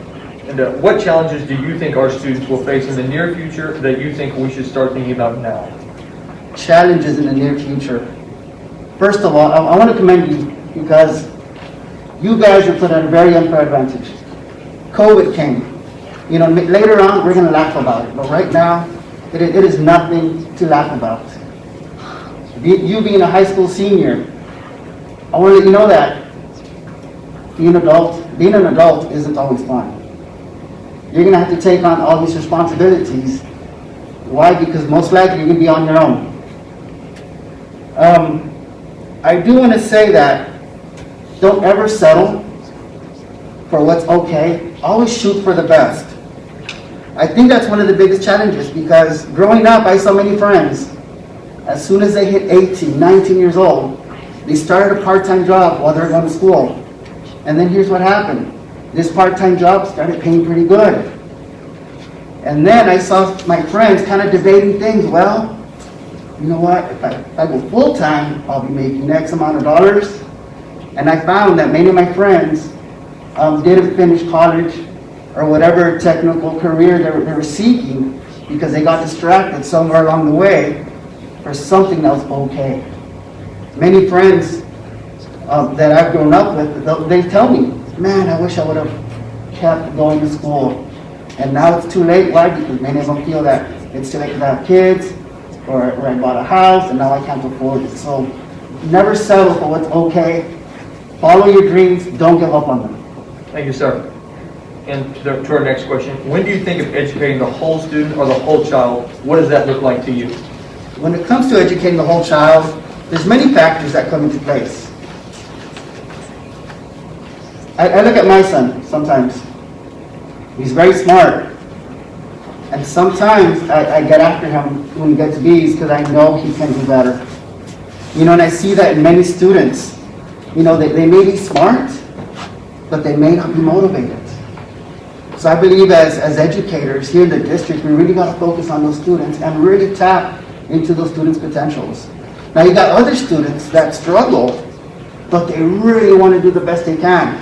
And what challenges do you think our students will face in the near future that you think we should start thinking about now? Challenges in the near future. First of all, I want to commend you because you guys are put at a very unfair advantage. COVID came. You know, later on, we're going to laugh about it. But right now, it is nothing to laugh about. You being a high school senior, I want to let you know that being an adult isn't always fun. You're going to have to take on all these responsibilities. Why? Because most likely you're going to be on your own. I do want to say that don't ever settle for what's okay. Always shoot for the best. I think that's one of the biggest challenges because growing up, I saw many friends. As soon as they hit 18, 19 years old, they started a part-time job while they were going to school. And then here's what happened. This part-time job started paying pretty good. And then I saw my friends kind of debating things. Well, you know what? If I go full-time, I'll be making X amount of dollars. And I found that many of my friends didn't finish college or whatever technical career they were seeking because they got distracted somewhere along the way for something else okay. Many friends that I've grown up with, they tell me, man, I wish I would have kept going to school. And now it's too late. Why? Because many of them feel that it's too late to have kids, or I bought a house and now I can't afford it. So never settle for what's okay. Follow your dreams. Don't give up on them. Thank you, sir. And to our next question, when do you think of educating the whole student or the whole child? What does that look like to you? When it comes to educating the whole child, there's many factors that come into place. I look at my son sometimes. He's very smart. And sometimes I get after him when he gets B's because I know he can do better. You know, and I see that in many students. You know, they may be smart, but they may not be motivated. So I believe as educators here in the district, we really got to focus on those students and really tap into those students' potentials. Now you got other students that struggle, but they really want to do the best they can.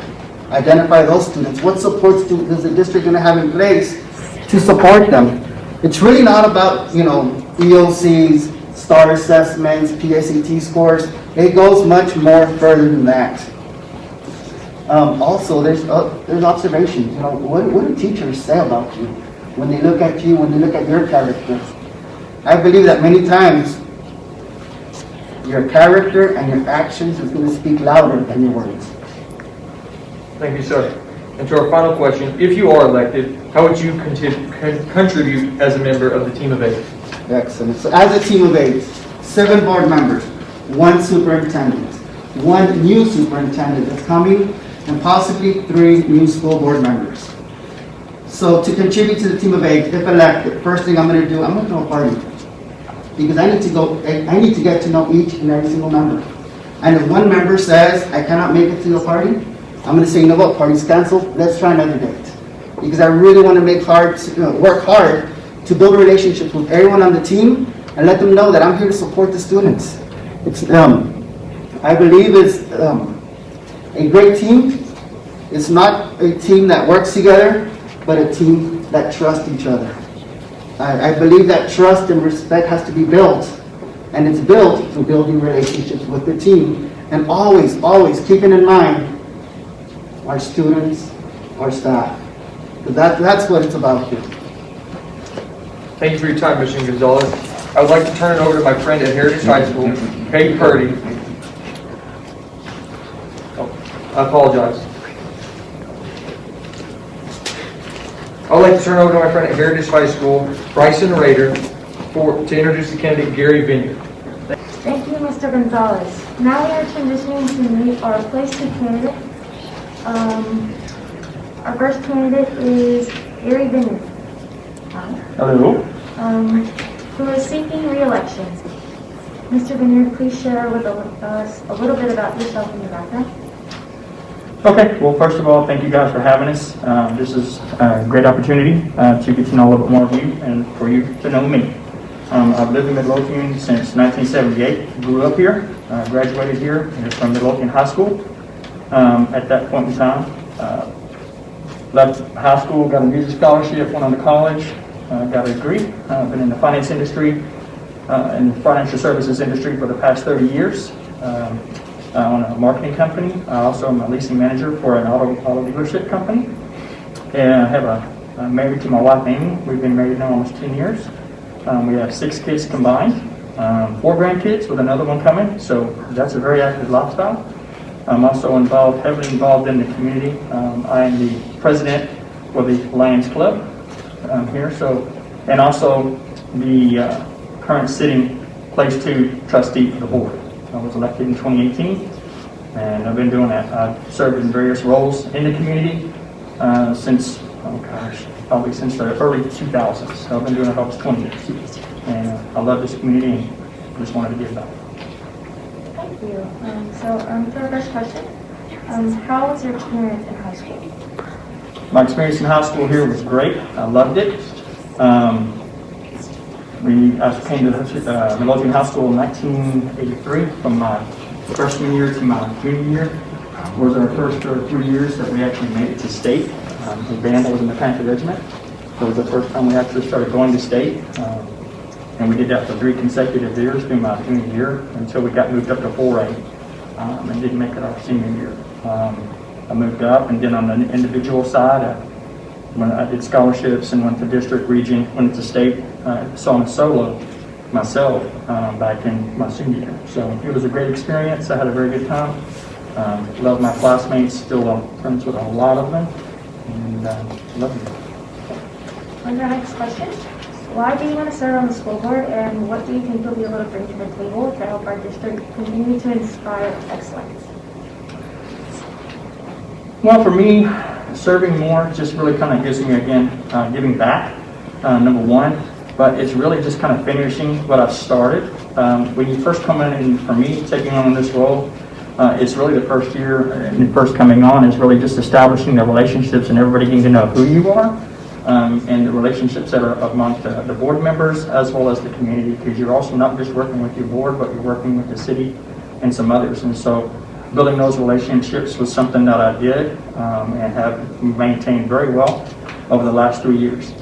Identify those students. What supports is the district going to have in place to support them? It's really not about, you know, EOCs, STAR assessments, PSAT scores. It goes much more further than that. Also, there's observations. You know, what do teachers say about you when they look at you, when they look at your character? I believe that many times your character and your actions is going to speak louder than your words. Thank you, sir. And to our final question, if you are elected, how would you contribute as a member of the team of 8? Excellent. So as a team of 8, 7 board members, 1 superintendent, 1 new superintendent that's coming, and possibly 3 new school board members. So to contribute to the team of 8, if elected, first thing I'm going to do, I'm going to throw a party. because I need to get to know each and every single member. And if one member says, I cannot make it to the party, I'm going to say, you know what, party's canceled, let's try another date. Because I really want to work hard to build relationships with everyone on the team and let them know that I'm here to support the students. I believe it's a great team. It's not a team that works together, but a team that trusts each other. I believe that trust and respect has to be built, and it's built through building relationships with the team, and always keeping in mind our students, our staff. Because that's what it's about here. Thank you for your time, Mr. Gonzalez. I would like to turn it over to my friend at Heritage High School, Hey Purdy. Oh, I apologize. I would like to turn it over to my friend at Heritage High School, Bryson Rader, to introduce the candidate, Gary Vineyard. Thank you, Mr. Gonzalez. Now we are transitioning to meet our place 2 candidate. Our first candidate is Gary Vineyard. Hello. Who is seeking re-election. Mr. Vineyard, please share with us a little bit about yourself and your background. Okay, well, first of all, thank you guys for having us. This is a great opportunity to get to know a little bit more of you and for you to know me. I've lived in Milothian since 1978, grew up here, graduated here from Milothian High School. At that point in time, left high school, got a music scholarship, went on to college, got a degree. Been in the finance industry, in the financial services industry for the past 30 years. I own a marketing company. I also am a leasing manager for an auto dealership company. And I'm married to my wife, Amy. We've been married now almost 10 years. We have 6 kids combined, 4 grandkids with another one coming. So that's a very active lifestyle. I'm also heavily involved in the community. I am the president for the Lions Club here. And also the current sitting place 2 trustee for the board. I was elected in 2018, and I've been doing that. I've served in various roles in the community since, probably since the early 2000s. So I've been doing it almost 20 years. And I love this community and just wanted to give back. Thank you. For our first question, how was your experience in high school? My experience in high school here was great. I loved it. I came to Milothian High School in 1983 from my freshman year to my junior year. It was our first 3 years that we actually made it to state. The band, I was in the Panther Regiment. So it was the first time we actually started going to state. And we did that for 3 consecutive years during my junior year until we got moved up to 4A and didn't make it our senior year. I moved up, and then on the individual side, when I did scholarships and went to district, region, went to state, saw a solo myself back in my senior year. So it was a great experience. I had a very good time. Love my classmates, still friends with a lot of them, and love them. On our next question, why do you want to serve on the school board, and what do you think you'll be able to bring to the table to help our district continue to inspire excellence? Well, for me, serving more just really kind of gives me, again, giving back, number one, but it's really just kind of finishing what I've started. When you first come in, and for me, taking on this role, it's really the first year, and first coming on is really just establishing the relationships and everybody getting to know who you are, and the relationships that are among the board members as well as the community, because you're also not just working with your board, but you're working with the city and some others. And so building those relationships was something that I did and have maintained very well over the last 3 years.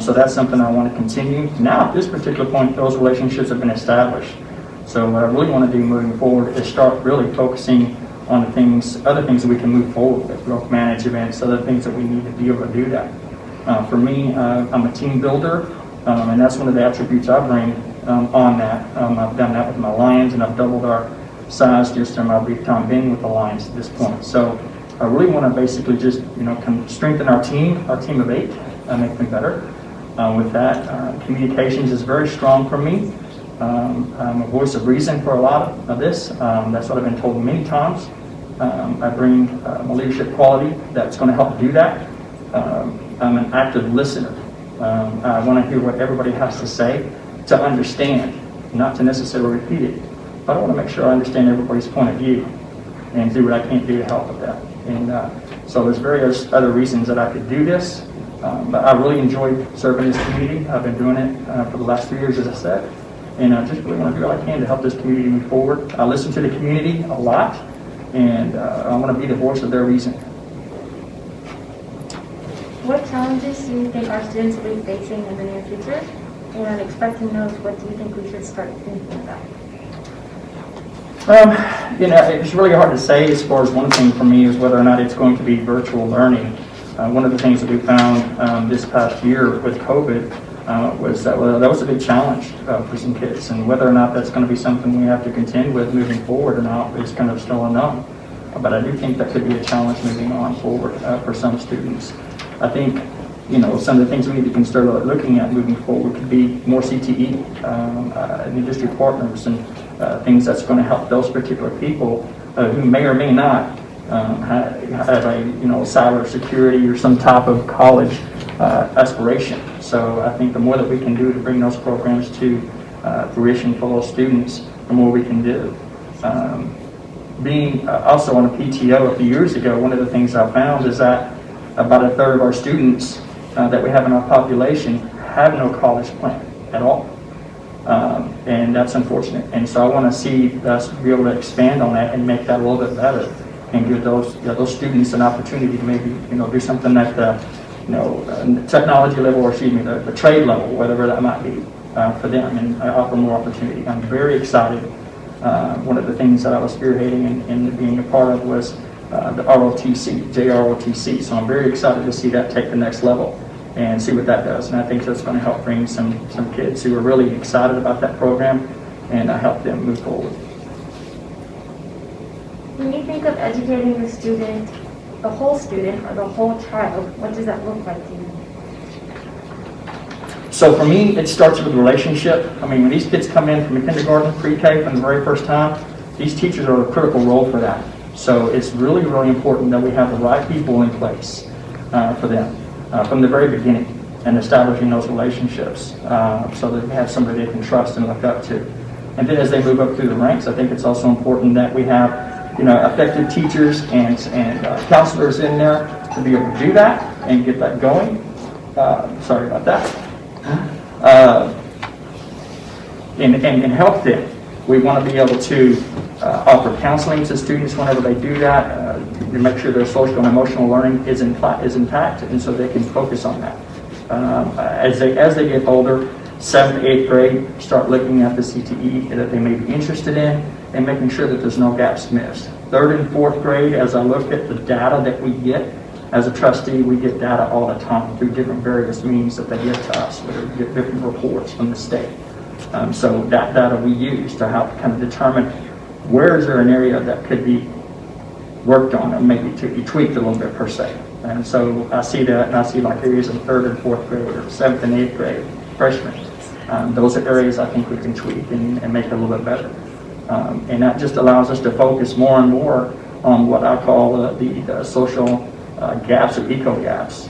So that's something I want to continue. Now, at this particular point, those relationships have been established. So what I really want to do moving forward is start really focusing on the things, other things that we can move forward with, growth management, other things that we need to be able to do that. For me, I'm a team builder, and that's one of the attributes I bring on that. I've done that with my Lions, and I've doubled our size just in my brief time being with the Lions at this point. So I really want to basically just, strengthen our team of 8, make them better. With that, communications is very strong for me. I'm a voice of reason for a lot of this. That's what I've been told many times. I bring my leadership quality that's going to help do that. I'm an active listener. I want to hear what everybody has to say to understand not to necessarily repeat it, but I want to make sure I understand everybody's point of view and do what I can do to help with that. And so there's various other reasons that I could do this, but I really enjoyed serving this community. I've been doing it for the last 3 years, as I said, and I just really want to do what I can to help this community move forward. I listen to the community a lot, and I want to be the voice of their reason. What challenges do you think our students will be facing in the near future? And expecting those, what do you think we should start thinking about? It's really hard to say. As far as one thing for me is whether or not it's going to be virtual learning. One of the things that we found this past year with COVID was that was a big challenge for some kids, and whether or not that's going to be something we have to contend with moving forward or not is kind of still unknown. But I do think that could be a challenge moving on forward for some students. I think, some of the things we need to consider looking at moving forward could be more CTE, industry partners, and things that's going to help those particular people who may or may not have a salary security or some type of college aspiration. So I think the more that we can do to bring those programs to fruition for those students, the more we can do. Being also on a PTO a few years ago, one of the things I found is that about a third of our students that we have in our population have no college plan at all. And that's unfortunate. And so I want to see us be able to expand on that and make that a little bit better and give those students an opportunity to maybe do something at the technology level, or excuse me, the trade level, whatever that might be for them, and offer more opportunity. I'm very excited. One of the things that I was spearheading and being a part of was the ROTC, JROTC. So I'm very excited to see that take the next level and see what that does. And I think that's going to help bring some kids who are really excited about that program and help them move forward. When you think of educating the student, the whole student or the whole child, what does that look like to you? So for me, it starts with relationship. I mean, when these kids come in from the kindergarten, pre-K, from the very first time, these teachers are a critical role for that. So it's really, really important that we have the right people in place for them from the very beginning, and establishing those relationships so that we have somebody they can trust and look up to. And then as they move up through the ranks, I think it's also important that we have effective teachers and counselors in there to be able to do that and get that going. Sorry about that. And help them. We want to be able to offer counseling to students whenever they do that, to make sure their social and emotional learning is intact, and so they can focus on that. As they get older, 7th to 8th grade, start looking at the CTE that they may be interested in and making sure that there's no gaps missed. 3rd and 4th grade, as I look at the data that we get, as a trustee, we get data all the time through different various means that they give to us, whether we get different reports from the state. So that data we use to help kind of determine where is there an area that could be worked on or maybe to be tweaked a little bit per se. And so I see that, and I see like areas in 3rd and 4th grade or 7th and 8th grade, freshmen. Those are areas I think we can tweak and make it a little bit better. And that just allows us to focus more and more on what I call the social gaps or eco gaps.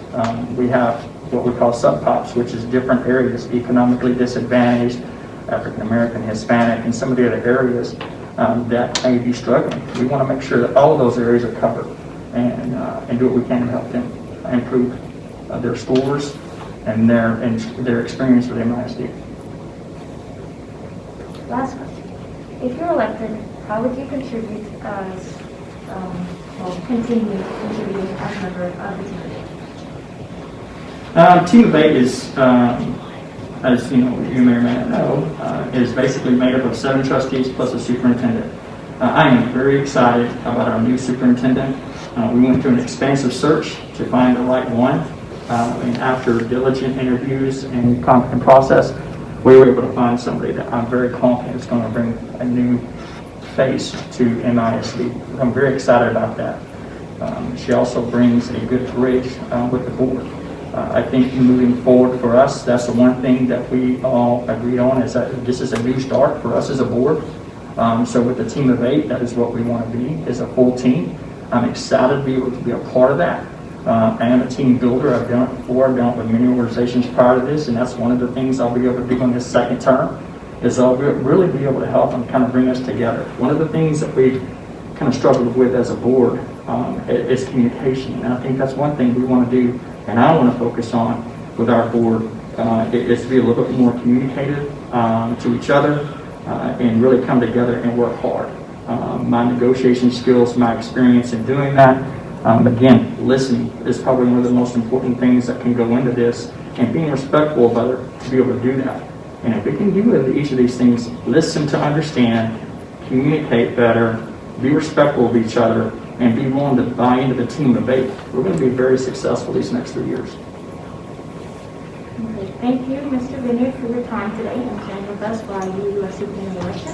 We have what we call sub-pops, which is different areas, economically disadvantaged, African American, Hispanic, and some of the other areas that may be struggling. We want to make sure that all of those areas are covered and do what we can to help them improve their scores and their experience with MISD. Last question. If you're elected, how would you contribute continue contributing as a member of the team? Team of 8 is, as you may or may not know, is basically made up of 7 trustees plus a superintendent. I am very excited about our new superintendent. We went through an expansive search to find the right one, and after diligent interviews and process, we were able to find somebody that I'm very confident is going to bring a new face to MISD. I'm very excited about that. She also brings a good bridge with the board. I think moving forward for us, that's the one thing that we all agreed on, is that this is a new start for us as a board. So with the team of 8, that is what we want to be, is a full team. I'm excited to be able to be a part of that. I am a team builder. I've done it before. I've done it with many organizations prior to this, and that's one of the things I'll be able to do in this second term, is they'll really be able to help and kind of bring us together. One of the things that we kind of struggled with as a board is communication. And I think that's one thing we want to do, and I want to focus on with our board, is to be a little bit more communicative to each other and really come together and work hard. My negotiation skills, my experience in doing that, again, listening is probably one of the most important things that can go into this, and being respectful of others to be able to do that. And if we can do each of these things, listen to understand, communicate better, be respectful of each other, and be willing to buy into the team of 8, we're going to be very successful these next 3 years. Okay, thank you, Mr. Vineyard, for your time today and sharing with us while you are seeking an election.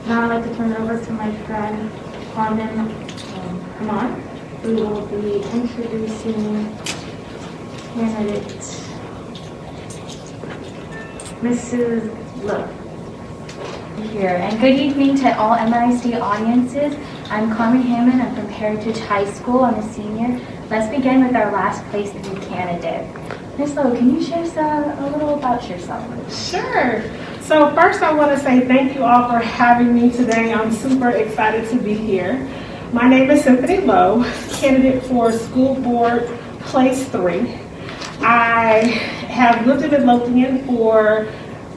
Now I'd like to turn it over to my friend, Carmen Kamon, who will be introducing candidate Mrs. Lowe. Here, and good evening to all MISD audiences. I'm Carmen Hammond. I'm from Heritage High School. I'm a senior. Let's begin with our last place 3 candidate. Ms. Lowe, can you share a little about yourself? Sure. So first I want to say thank you all for having me today. I'm super excited to be here. My name is Symphony Lowe, candidate for School Board Place 3. I have lived in Milothian for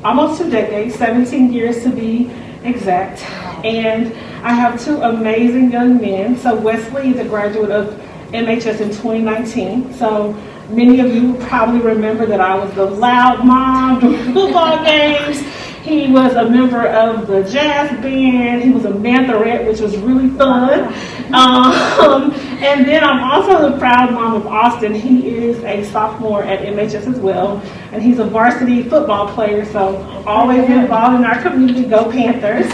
almost 2 decades, 17 years to be exact. And I have 2 amazing young men. So Wesley is a graduate of MHS in 2019. So many of you probably remember that I was the loud mom during football games. He was a member of the jazz band. He was a mantherette, which was really fun. And then I'm also the proud mom of Austin. He is a sophomore at MHS as well. And he's a varsity football player, so always involved in our community. Go Panthers.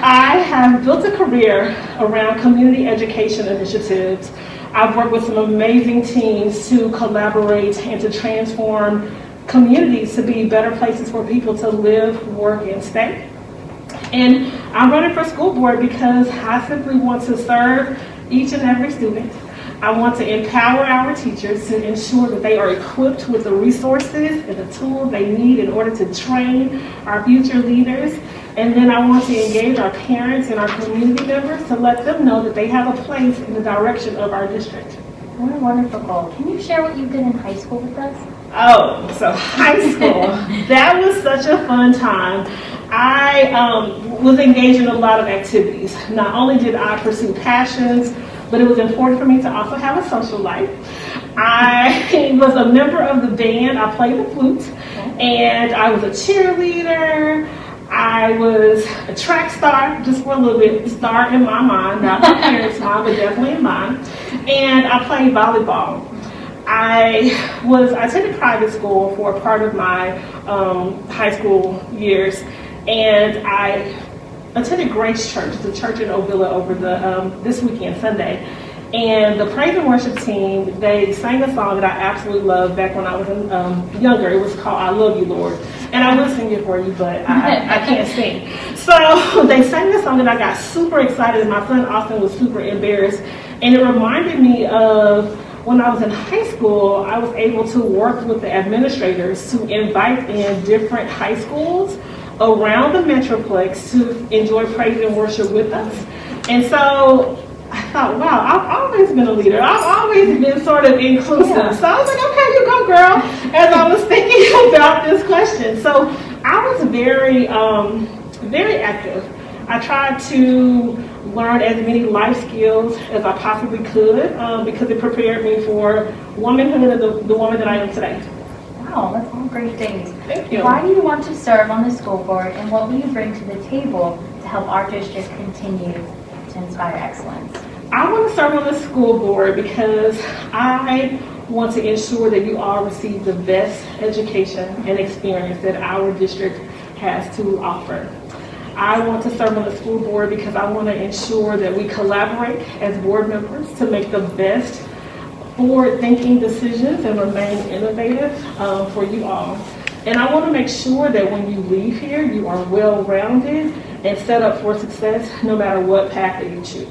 I have built a career around community education initiatives. I've worked with some amazing teams to collaborate and to transform communities to be better places for people to live, work, and stay. And I'm running for school board because I simply want to serve each and every student. I want to empower our teachers to ensure that they are equipped with the resources and the tools they need in order to train our future leaders. And then I want to engage our parents and our community members to let them know that they have a place in the direction of our district. What a wonderful goal. Can you share what you did in high school with us? Oh, so high school, that was such a fun time. I was engaged in a lot of activities. Not only did I pursue passions, but it was important for me to also have a social life. I was a member of the band. I played the flute, and I was a cheerleader. I was a track star, just for a little bit, star in my mind, not my parents' mind, but definitely in mine. And I played volleyball. I attended private school for a part of my high school years, and I attended Grace Church, the church in Ovilla, over this weekend, Sunday. And the praise and worship team, they sang a song that I absolutely loved back when I was younger. It was called I Love You, Lord. And I will sing it for you, but I can't sing. So they sang this song and I got super excited, and my son Austin was super embarrassed. And it reminded me of when I was in high school. I was able to work with the administrators to invite in different high schools around the Metroplex to enjoy praise and worship with us. And so I thought, wow, I've always been a leader. I've always been sort of inclusive. Yeah. So I was like, okay, you go, girl, as I was thinking about this question. So I was very, very active. I tried to learn as many life skills as I possibly could because it prepared me for womanhood and the woman that I am today. Wow, that's all great things. Thank you. Why do you want to serve on the school board, and what will you bring to the table to help our district continue to inspire excellence? I want to serve on the school board because I want to ensure that you all receive the best education and experience that our district has to offer. I want to serve on the school board because I want to ensure that we collaborate as board members to make the best forward-thinking decisions and remain innovative for you all. And I want to make sure that when you leave here, you are well-rounded and set up for success no matter what path that you choose.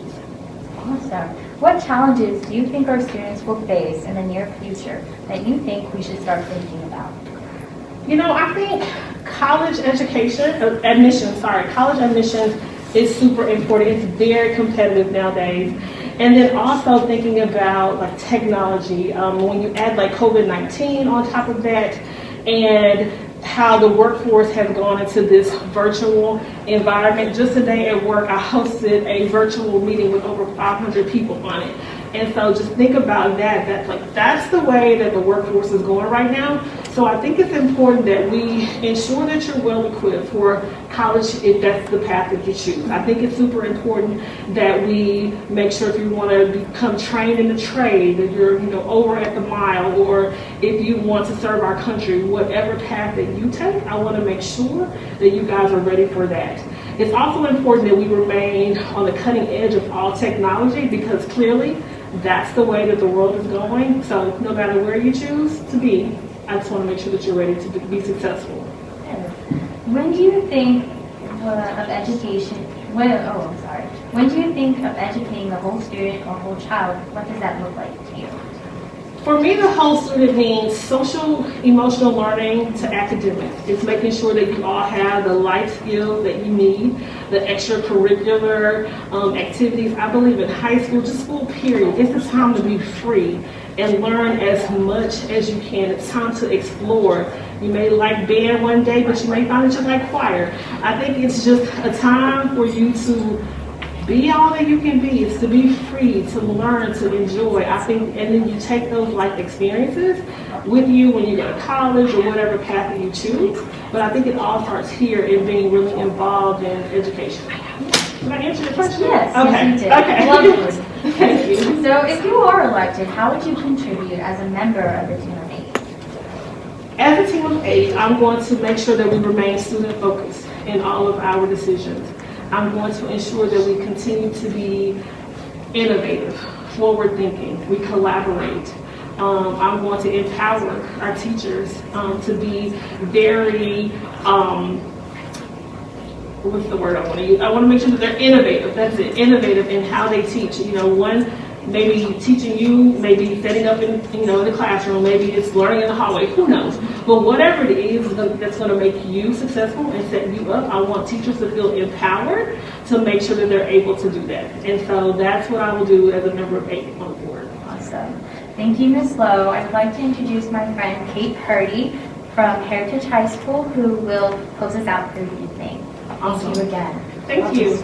Awesome. What challenges do you think our students will face in the near future that you think we should start thinking about? You know, I think college admissions is super important. It's very competitive nowadays. And then also thinking about like technology, when you add like COVID-19 on top of that, and how the workforce has gone into this virtual environment. Just today at work, I hosted a virtual meeting with over 500 people on it. And so just think about that. That's the way that the workforce is going right now. So I think it's important that we ensure that you're well equipped for college if that's the path that you choose. I think it's super important that we make sure if you want to become trained in the trade, that you're over at the mile, or if you want to serve our country, whatever path that you take, I want to make sure that you guys are ready for that. It's also important that we remain on the cutting edge of all technology, because clearly that's the way that the world is going. So no matter where you choose to be, I just want to make sure that you're ready to be successful. When do you think of education? When do you think of educating the whole student or whole child? What does that look like to you? For me, the whole student means social, emotional learning to academics. It's making sure that you all have the life skills that you need, the extracurricular activities. I believe in high school, just school period, it's the time to be free and learn as much as you can. It's time to explore. You may like band one day, but you may find that you like choir. I think it's just a time for you to be all that you can be. It's to be free, to learn, to enjoy. I think, and then you take those life experiences with you when you go to college or whatever path that you choose. But I think it all starts here in being really involved in education. Did I answer your question? Yes, okay. Yes, you did. Okay. Lovely. Thank you. So if you are elected, how would you contribute as a member of the team of 8? As a team of 8, I'm going to make sure that we remain student focused in all of our decisions. I'm going to ensure that we continue to be innovative, forward thinking, we collaborate. I'm going to empower our teachers to be very, what's the word I want to use? I want to make sure that they're innovative. That's it, innovative in how they teach. One maybe teaching you, maybe setting up in the classroom, maybe it's learning in the hallway, who knows? But whatever it is that's going to make you successful and set you up, I want teachers to feel empowered to make sure that they're able to do that. And so that's what I will do as a member of 8 on the board. Awesome. Thank you, Ms. Lowe. I'd like to introduce my friend Kate Purdy from Heritage High School, who will close us out for the evening. Awesome. Thank you again. Thank you.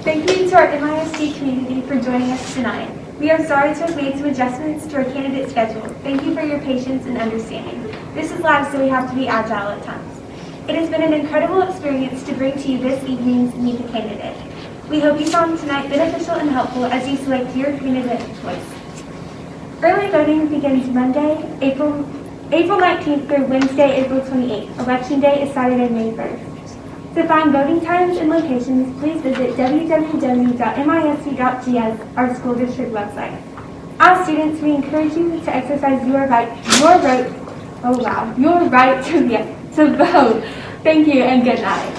Thank you to our MISD community for joining us tonight. We are sorry to have made some adjustments to our candidate schedule. Thank you for your patience and understanding. This is live, so we have to be agile at times. It has been an incredible experience to bring to you this evening's Meet the Candidate. We hope you found tonight beneficial and helpful as you select your candidate of choice. Early voting begins Monday, April 19th through Wednesday, April 28th. Election day is Saturday, May 1st. To find voting times and locations, please visit www.misd.gs, our school district website. As students, we encourage you to exercise your right to vote. Thank you and good night.